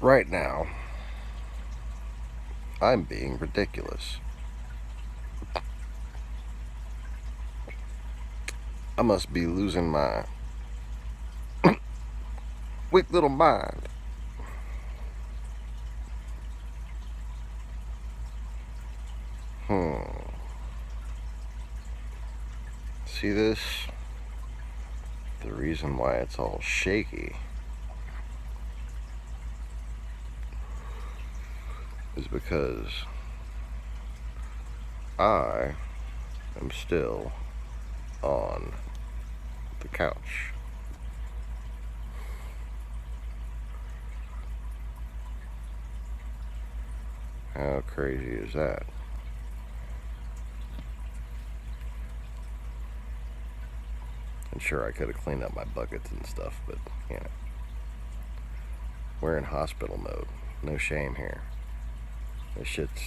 Right now, I'm being ridiculous. I must be losing my weak little mind. See this? The reason why it's all shaky is because I am still on the couch. How crazy is that? And sure, I could have cleaned up my buckets and stuff, but you know, we're in hospital mode. No shame here. This shit's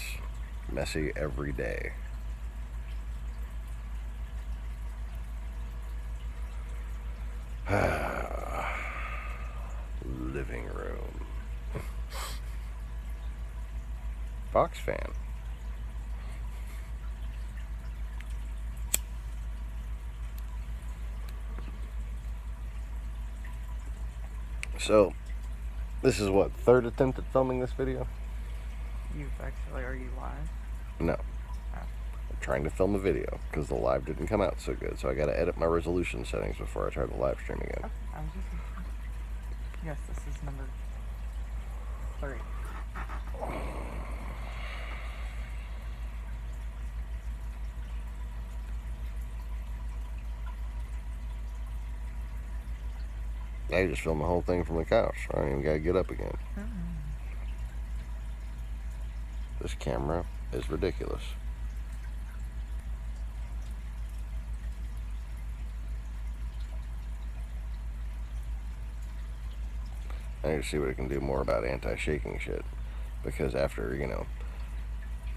messy every day. Living room. Fox fan. So, this is what, third attempt at filming this video? Are you live? No. Oh. I'm trying to film a video because the live didn't come out so good, so I gotta edit my resolution settings before I try the live stream again. I was just... Yes, this is number 3. I just filmed the whole thing from the couch. I don't even gotta get up again. This camera is ridiculous. I need to see what it can do more about anti-shaking shit. Because after, you know,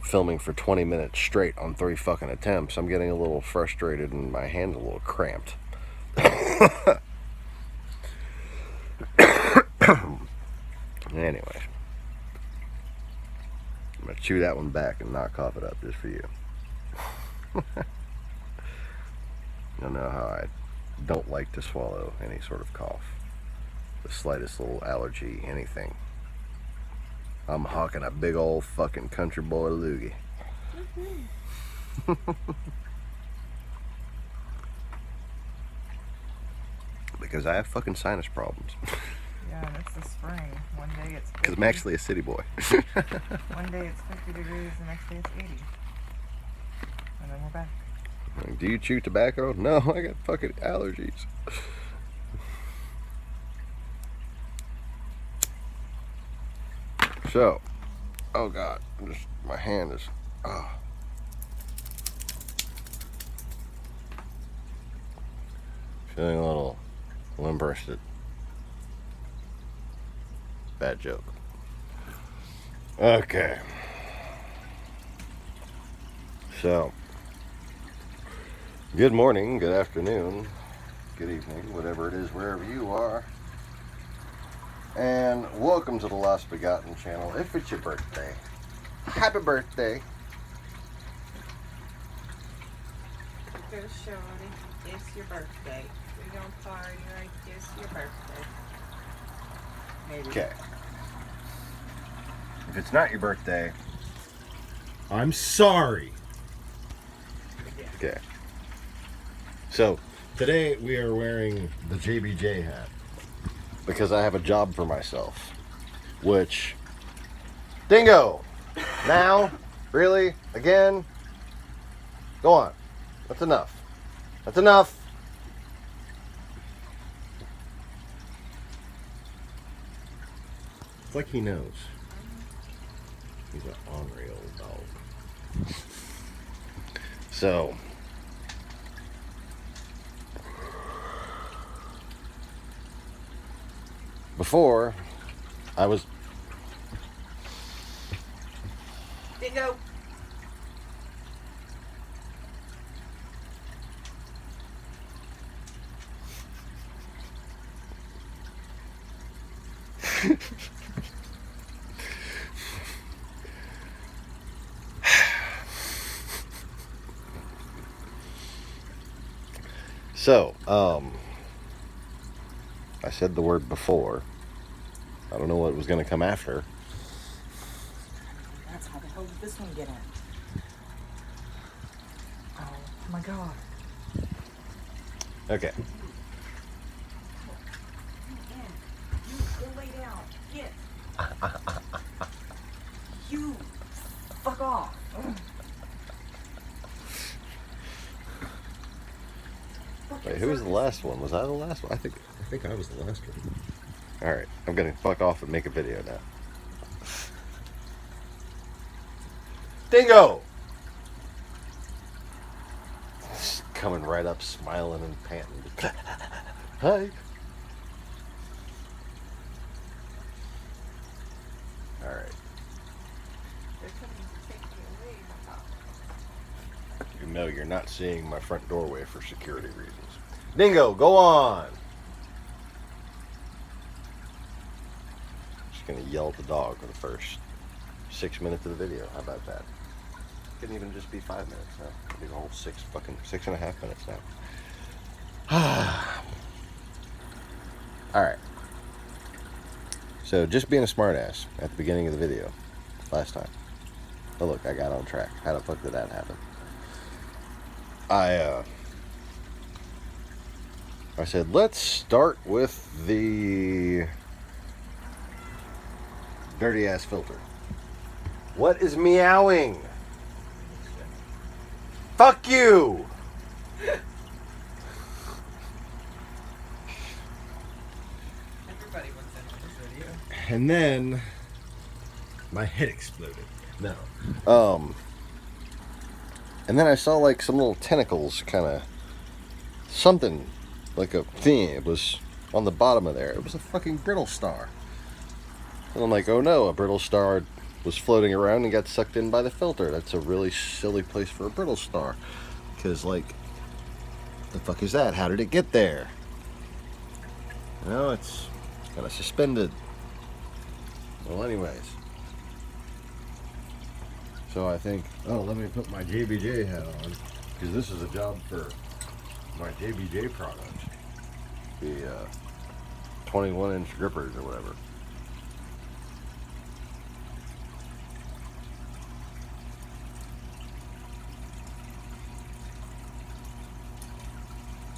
filming for 20 minutes straight on 3 fucking attempts, I'm getting a little frustrated and my hand's a little cramped. Anyways, I'm gonna chew that one back and not cough it up just for you. You'll know how I don't like to swallow any sort of cough. The slightest little allergy, anything. I'm hawking a big old fucking country boy loogie. Because I have fucking sinus problems. Yeah, and it's the spring. One day it's 50. Because I'm actually a city boy. One day it's 50 degrees, the next day it's 80. And then we're back. Do you chew tobacco? No, I got fucking allergies. So, oh god, my hand is, feeling a little limp-wristed. Bad joke. Okay. So, good morning, good afternoon, good evening, whatever it is, wherever you are. And welcome to the Lost Begotten channel. If it's your birthday, happy birthday. Go, Shorty. It's your birthday. We're gonna party like it's your birthday. Maybe. Okay. If it's not your birthday, I'm sorry. Okay. So, today we are wearing the JBJ hat because I have a job for myself. Which, dingo! Now? Really? Again? Go on. That's enough. That's enough. It's like he knows. He's an ornery old dog. So, before, I was... Dingo. So, I said the word before. I don't know what was going to come after. That's how the hell did this one get in? Oh my god. Okay. You go lay down. Get. You fuck off. Wait, who was the last one? Was I the last one? I think I was the last one. Alright, I'm gonna fuck off and make a video now. Dingo! Coming right up, smiling and panting. Hi. Alright. They're coming to take me away, Papa. You know you're not seeing my front doorway for security reasons. Dingo, go on! Just gonna yell at the dog for the first 6 minutes of the video. How about that? Couldn't even just be 5 minutes now. It'll be the whole 6.5 minutes now. Alright. So just being a smartass at the beginning of the video last time. Oh look, I got on track. How the fuck did that happen? I said, let's start with the dirty ass filter. What is meowing? Fuck you! Everybody wants into this video. And then my head exploded. No. And then I saw like some little tentacles kind of something like a thing. It was on the bottom of there. It was a fucking brittle star. And I'm like, oh no, a brittle star was floating around and got sucked in by the filter. That's a really silly place for a brittle star. Because, like, the fuck is that? How did it get there? No, it's kind of suspended. Well, anyways. So I think, oh, let me put my JBJ hat on. Because this is a job for my JBJ product. The 21-inch grippers or whatever.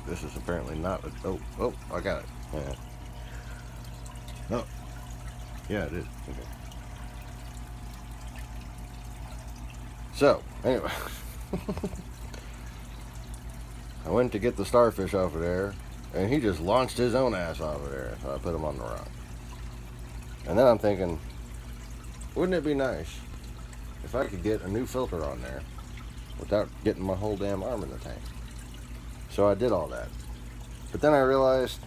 This is apparently not a... Oh, I got it. Yeah. Oh. Yeah, it is. Okay. So, anyway. I went to get the starfish off of there, and he just launched his own ass off of there, so I put him on the rock. And then I'm thinking, wouldn't it be nice if I could get a new filter on there without getting my whole damn arm in the tank? So I did all that. But then I realized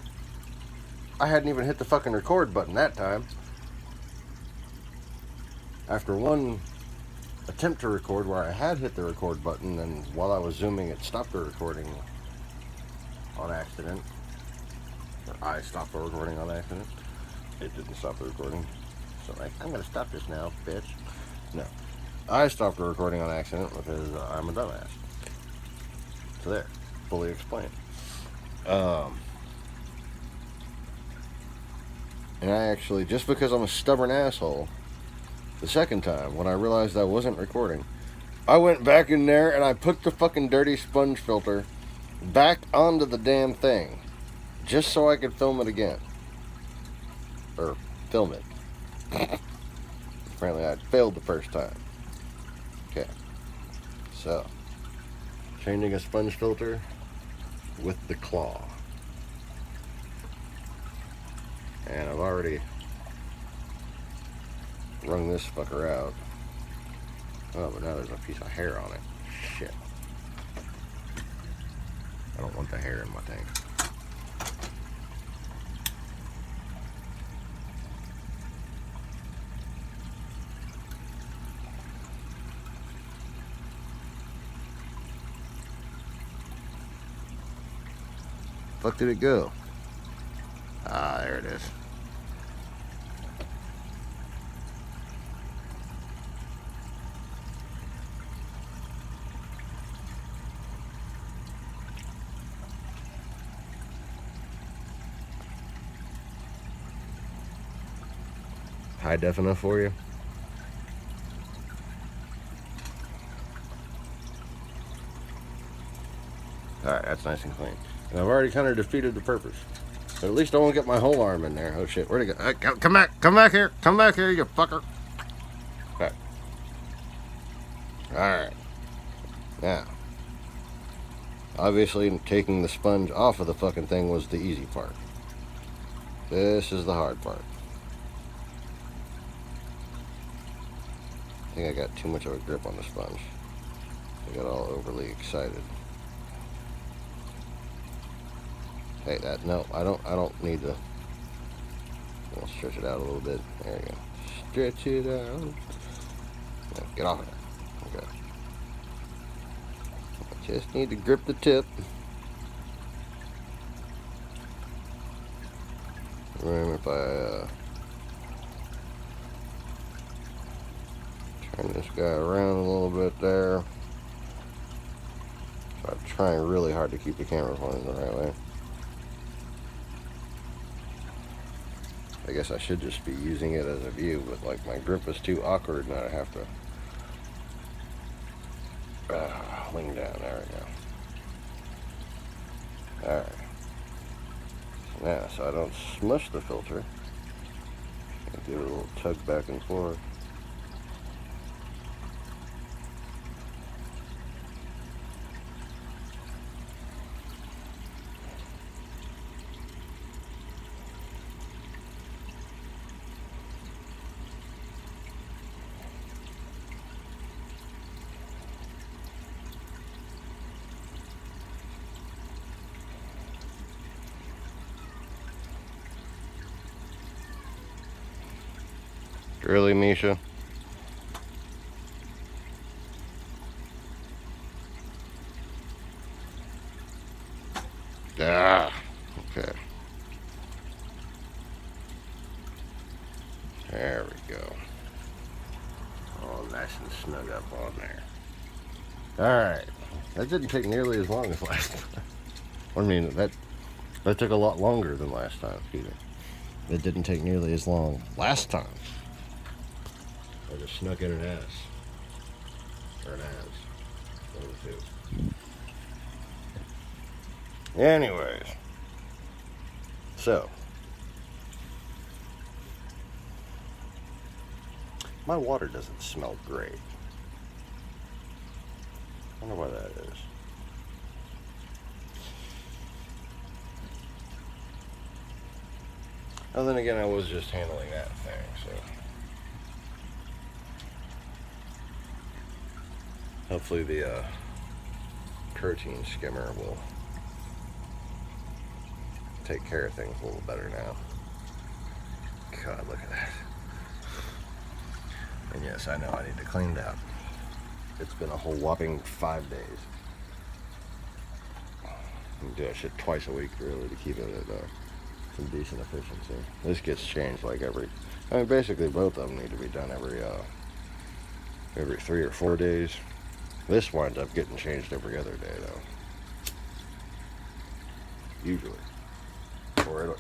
I hadn't even hit the fucking record button that time. After one attempt to record where I had hit the record button, and while I was zooming it stopped the recording on accident. Or I stopped the recording on accident. It didn't stop the recording. So like, I'm gonna stop this now, bitch. No. I stopped the recording on accident because I'm a dumbass. So there. Fully explained. And I actually, just because I'm a stubborn asshole, the second time, when I realized I wasn't recording, I went back in there and I put the fucking dirty sponge filter back onto the damn thing, just so I could film it again. Or film it. Apparently I failed the first time. Okay. So, changing a sponge filter with the claw. And I've already wrung this fucker out. Oh, but now there's a piece of hair on it. Shit. I don't want the hair in my tank. Fuck did it go? Ah, there it is. high def enough for you? Alright, that's nice and clean. And I've already kind of defeated the purpose. But at least I won't get my whole arm in there. Oh shit, where'd it go? Come back here, you fucker. Okay. Alright. Now, obviously taking the sponge off of the fucking thing was the easy part. This is the hard part. I think I got too much of a grip on the sponge. I got all overly excited. Hey, no, I don't need to. I'll stretch it out a little bit. There you go. Stretch it out. Yeah, get off of that. Okay. I just need to grip the tip. Remember if I turn this guy around a little bit there. So I'm trying really hard to keep the camera pointing the right way. I guess I should just be using it as a view, but like my grip is too awkward and I have to lean down. There we go. Alright. Now, so I don't smush the filter, I give it a little tug back and forth. Really, Misha? Ah, okay. There we go. All nice and snug up on there. Alright. That didn't take nearly as long as last time. I mean, that took a lot longer than last time, excuse me. It didn't take nearly as long last time. I just snuck in an ass. Or an ass. One of the two. Anyways. So. My water doesn't smell great. I wonder why that is. And then again, I was just handling that thing, so. Hopefully the protein skimmer will take care of things a little better now. God, look at that. And yes, I know I need to clean that. It's been a whole whopping 5 days. I do that shit twice a week, really, to keep it at some decent efficiency. This gets changed like I mean, basically both of them need to be done every 3 or 4 days. This winds up getting changed every other day, though. Usually. Or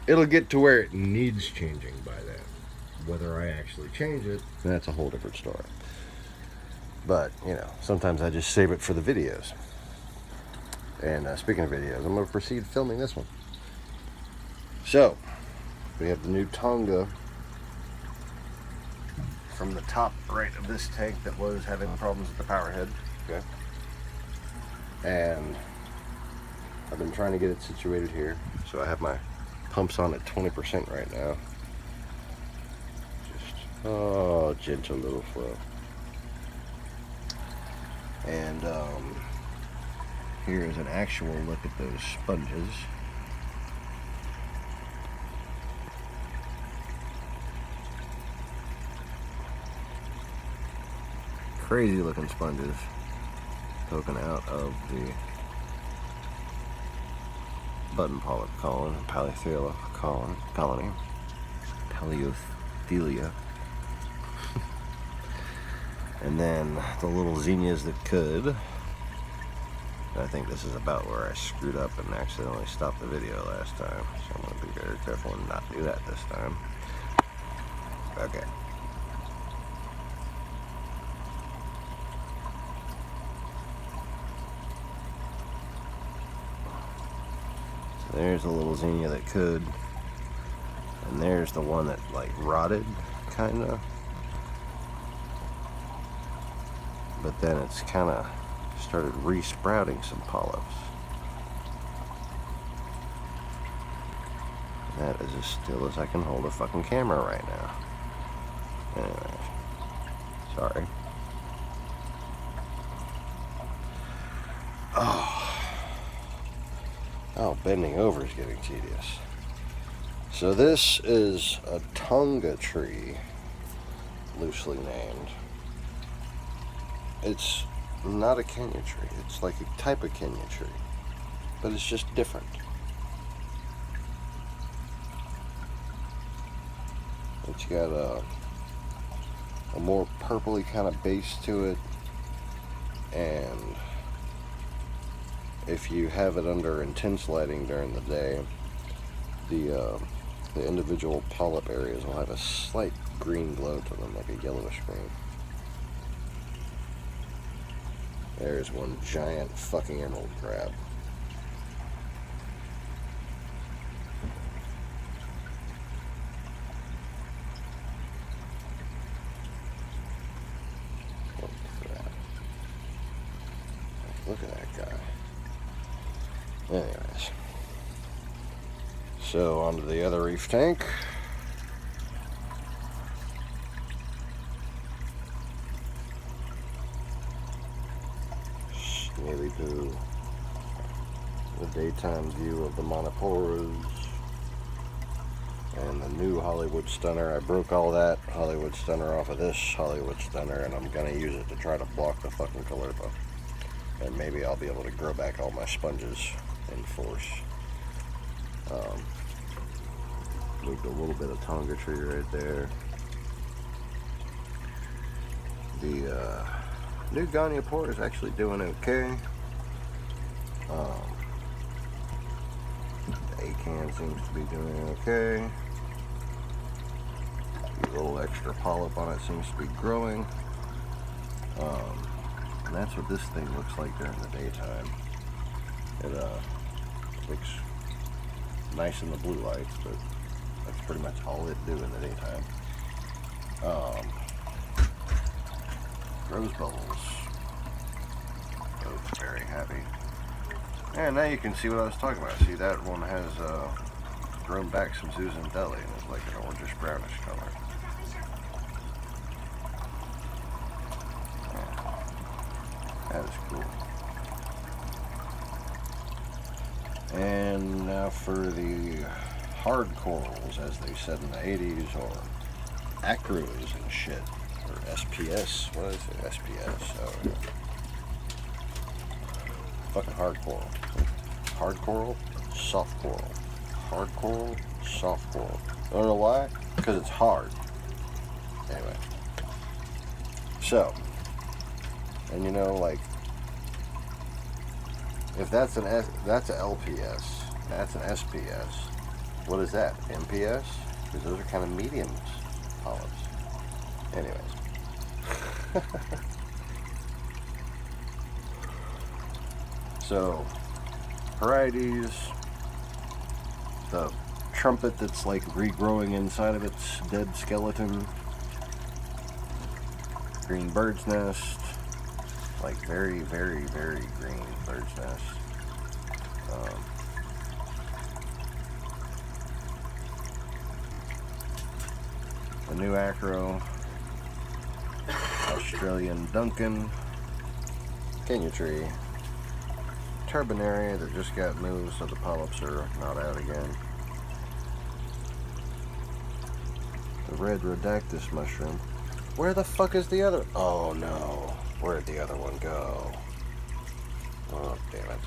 it'll get to where it needs changing by then. Whether I actually change it, that's a whole different story. But, you know, sometimes I just save it for the videos. And speaking of videos, I'm going to proceed filming this one. So, we have the new Tonga from the top right of this tank that was having problems with the power head. Okay. And I've been trying to get it situated here. So I have my pumps on at 20% right now. Just, oh, gentle little flow. And here is an actual look at those sponges. Crazy looking sponges poking out of the button polyp colony, polythelia colony, paliothelia. And then the little zinnias that could. I think this is about where I screwed up and accidentally stopped the video last time. So I'm going to be very careful and not do that this time. Okay. So there's a little zinnia that could. And there's the one that like rotted, kinda. But then it's kinda started re-sprouting some polyps. That is as still as I can hold a fucking camera right now. Anyway, sorry. Oh, bending over is getting tedious. So this is a Tonga tree, loosely named. It's not a Kenya tree. It's like a type of Kenya tree, but it's just different. It's got a more purpley kind of base to it, and if you have it under intense lighting during the day, the individual polyp areas will have a slight green glow to them, like a yellowish green. There's one giant fucking emerald crab. Look at that guy. Anyways. So onto the other reef tank. Nearly to the daytime view of the Monoporas and the new Hollywood Stunner. I broke all that Hollywood Stunner off of this Hollywood Stunner, and I'm gonna use it to try to block the fucking caulerpa. And maybe I'll be able to grow back all my sponges in force. Moved a little bit of Tonga tree right there. The new Goniapora is actually doing okay. The Acan seems to be doing okay. A little extra polyp on it seems to be growing. And that's what this thing looks like during the daytime. It looks nice in the blue lights, but that's pretty much all it do in the daytime. Rose bubbles. Both very happy. And now you can see what I was talking about. See, that one has grown back some Susan Deli and it's like an orangish brownish color. That is cool. And now for the hard corals, as they said in the 80s, or acros and shit, or SPS. What is it? SPS. Oh, yeah. Fucking hard coral. Hard coral, soft coral. Hard coral, soft coral. I don't know why? Because it's hard. Anyway. So. And you know, like, if that's that's an LPS, that's an SPS. What is that? MPS? Because those are kind of medium polyps. Anyways. So, varieties, the trumpet that's like regrowing inside of its dead skeleton, green bird's nest, like very, very, very green bird's nest. The new acro, Australian Duncan, Kenya tree, turbinary that just got moved so the polyps are not out again. The red rhodactis mushroom. Where the fuck is the other? Oh no. Where'd the other one go? Oh, damn it.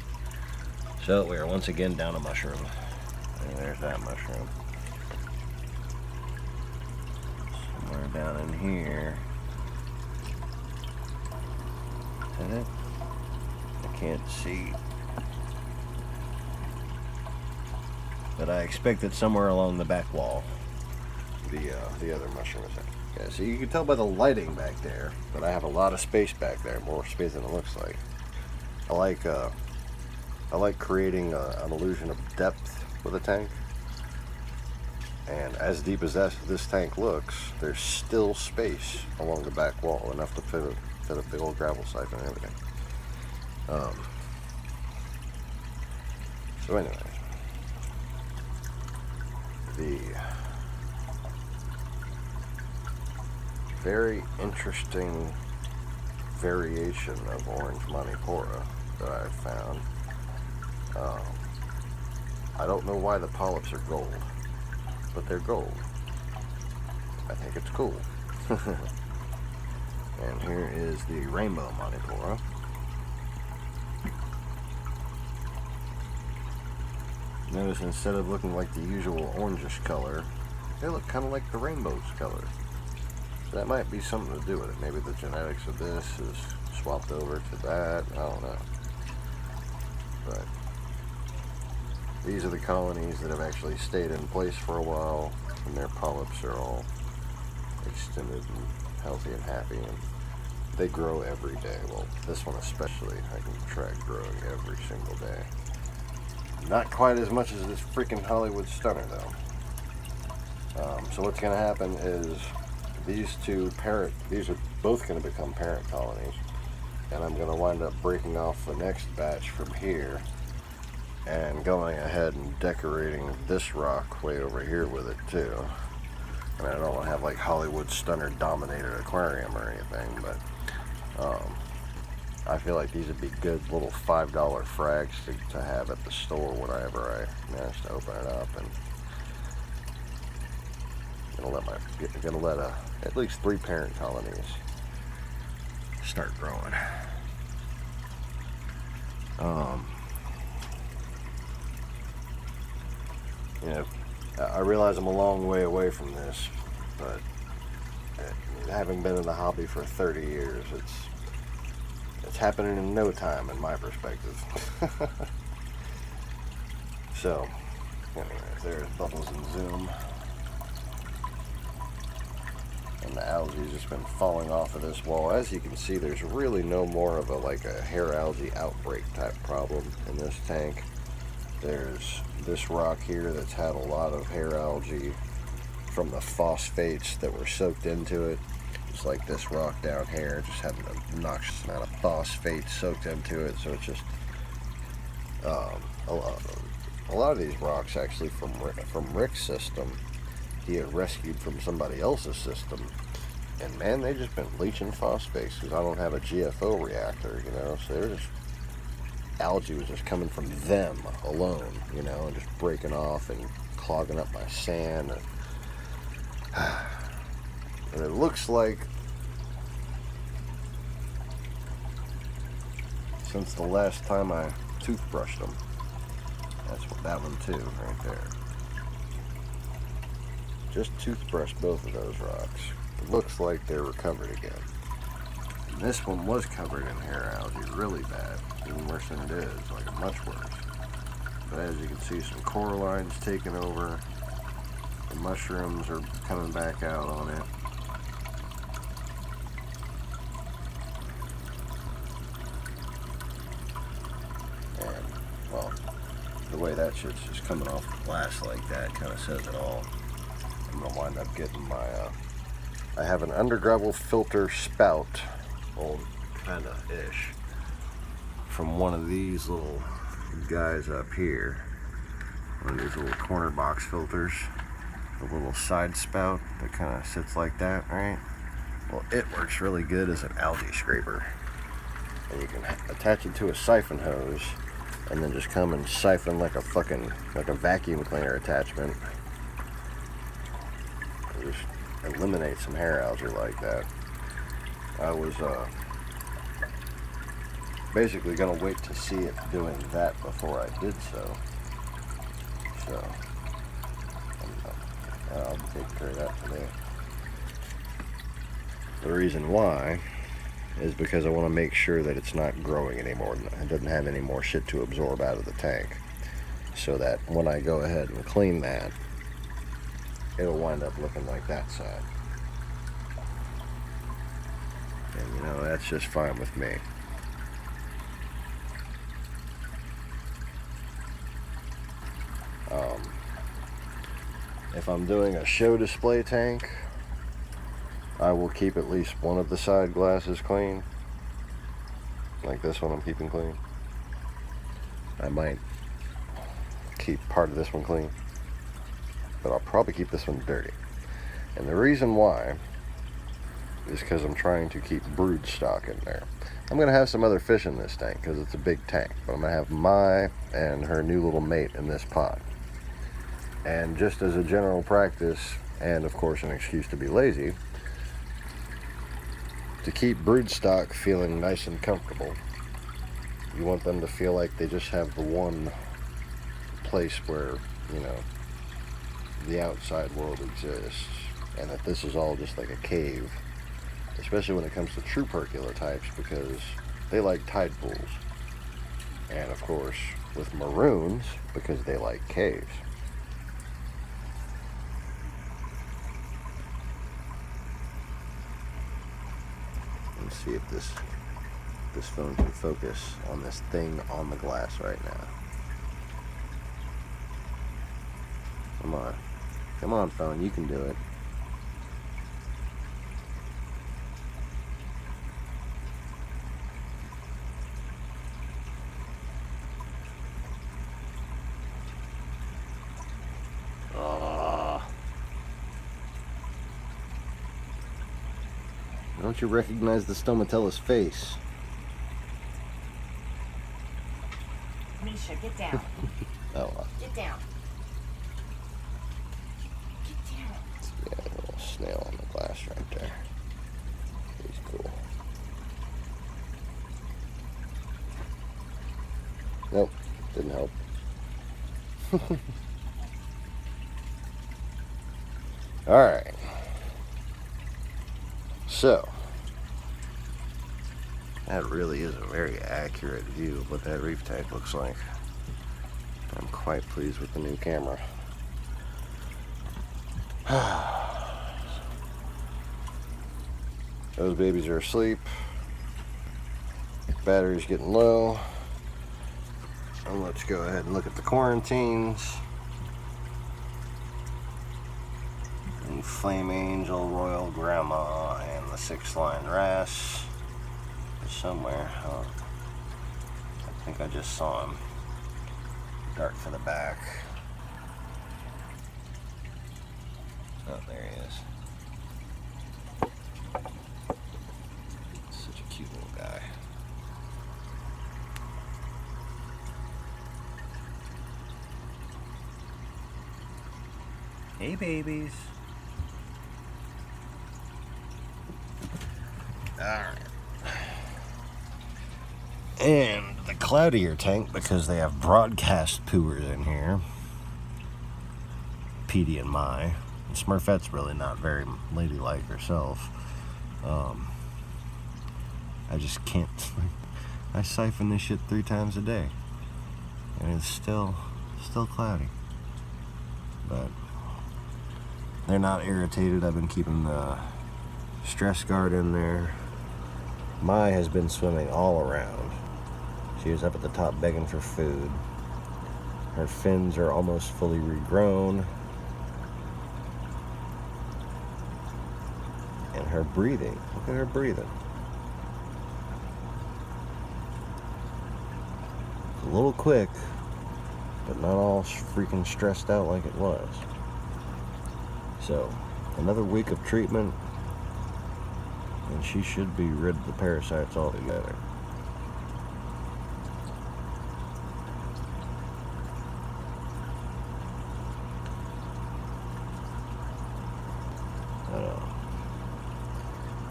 So we are once again down a mushroom. And there's that mushroom. Somewhere down in here. Is that it? I can't see. But I expect it somewhere along the back wall. the other mushroom is in. Yeah, so you can tell by the lighting back there that I have a lot of space back there, more space than it looks like. I like creating an illusion of depth with a tank. And as deep as this tank looks, there's still space along the back wall, enough to fit a big old gravel siphon and everything. So anyways, the very interesting variation of orange Manipura that I've found. I don't know why the polyps are gold, but they're gold. I think it's cool. And here is the rainbow Manipura. Notice instead of looking like the usual orangish color, they look kind of like the rainbow's color. So that might be something to do with it. Maybe the genetics of this is swapped over to that. I don't know. But these are the colonies that have actually stayed in place for a while, and their polyps are all extended and healthy and happy, and they grow every day. Well, this one especially, I can track growing every single day. Not quite as much as this freaking Hollywood stunner, though. So what's going to happen is these are both going to become parent colonies, and I'm going to wind up breaking off the next batch from here and going ahead and decorating this rock way over here with it too. And I don't want to have like Hollywood stunner dominated aquarium or anything, but I feel like these would be good little $5 frags to have at the store whenever I manage to open it up. And gonna let at least 3 parent colonies start growing. You know, I realize I'm a long way away from this, but having been in the hobby for 30 years, it's happening in no time in my perspective. So, anyways, there's Bubbles and Zoom. And the algae's just been falling off of this wall. As you can see, there's really no more of a hair algae outbreak type problem in this tank. There's this rock here that's had a lot of hair algae from the phosphates that were soaked into it. Just like this rock down here, just had an obnoxious amount of phosphate soaked into it. So it's just a lot of these rocks actually from Rick's system. He had rescued from somebody else's system, and man, they just been leaching phosphates because I don't have a GFO reactor, you know. So they're just algae was just coming from them alone, you know, and just breaking off and clogging up my sand. And it looks like since the last time I toothbrushed them, that's what that one too, right there. Just toothbrush both of those rocks. It looks like they're recovered again. And this one was covered in hair algae really bad, even worse than it is, like much worse. But as you can see, some corallines taking over. The mushrooms are coming back out on it. And, well, the way that shit's just coming off the glass like that kind of says it all. I'm going to wind up getting my, I have an undergravel filter spout, old kind of ish, from one of these little guys up here. One of these little corner box filters, a little side spout that kind of sits like that, right? Well, it works really good as an algae scraper. And you can attach it to a siphon hose and then just come and siphon like a vacuum cleaner attachment. Just eliminate some hair algae like that. I was basically gonna wait to see it doing that before I did so. So I'll take care of that today. The reason why is because I want to make sure that it's not growing anymore. It doesn't have any more shit to absorb out of the tank. So that when I go ahead and clean that, it'll wind up looking like that side. And you know, that's just fine with me. If I'm doing a show display tank, I will keep at least one of the side glasses clean. Like this one I'm keeping clean. I might keep part of this one clean, but I'll probably keep this one dirty. And the reason why is because I'm trying to keep brood stock in there. I'm going to have some other fish in this tank because it's a big tank, but I'm going to have Mai and her new little mate in this pond. And just as a general practice, and of course an excuse to be lazy, to keep brood stock feeling nice and comfortable, you want them to feel like they just have the one place where, you know, the outside world exists, and that this is all just like a cave, especially when it comes to true percula types, because they like tide pools, and of course with maroons because they like caves. Let's see if this phone can focus on this thing on the glass right now. Come on phone, you can do it. Don't you recognize the stomatella's face? Misha, get down. Oh, Get down. Get down. yeah, a little snail on the glass right there. He's cool. Nope, didn't help. Alright. So, that really is a very accurate view of what that reef tank looks like. I'm quite pleased with the new camera. Those babies are asleep. Battery's getting low. And let's go ahead and look at the quarantines. And Flame Angel, Royal Grandma, and the 6-line wrasse somewhere. Oh, I think I just saw him. Dark for the back. Oh, there he is. Such a cute little guy. Hey, babies. Alright. And the cloudier tank, because they have broadcast pooers in here. Petey and Mai. And Smurfette's really not very ladylike herself. I just can't. I siphon this shit 3 times a day, and it's still cloudy. But they're not irritated. I've been keeping the stress guard in there. Mai has been swimming all around. She was up at the top begging for food. Her fins are almost fully regrown. And her breathing, look at her breathing. It's a little quick, but not all freaking stressed out like it was. So, another week of treatment, and she should be rid of the parasites altogether.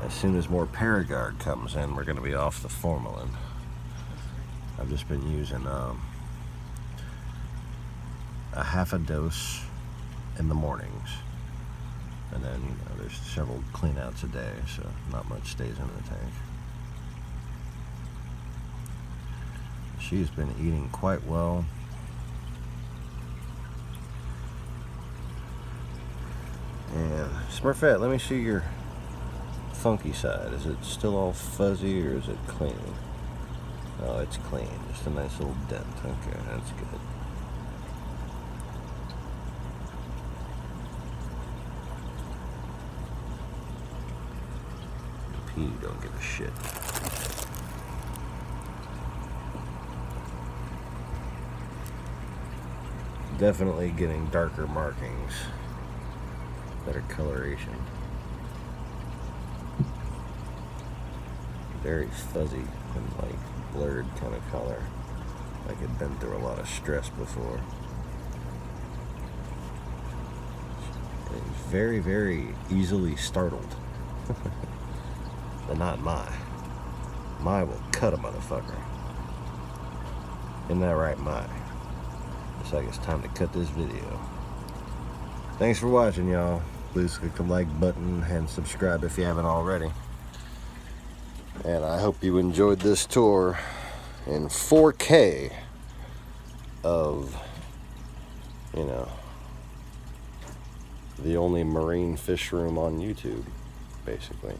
As soon as more Paragard comes in, we're going to be off the formalin. I've just been using a half a dose in the mornings. And then, you know, there's several cleanouts a day, so not much stays in the tank. She's been eating quite well. And Smurfette, let me see your funky side. Is it still all fuzzy or is it clean? Oh, it's clean. Just a nice little dent. Okay, that's good. P don't give a shit. Definitely getting darker markings, better coloration. Very fuzzy and like blurred kind of color, like it'd been through a lot of stress before. It's very, very easily startled. But not my. My will cut a motherfucker. Isn't that right, my? Looks like it's time to cut this video. Thanks for watching, y'all. Please click the like button and subscribe if you haven't already. And I hope you enjoyed this tour in 4K of, you know, the only marine fish room on YouTube, basically.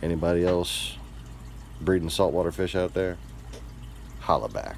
Anybody else breeding saltwater fish out there? Holla back.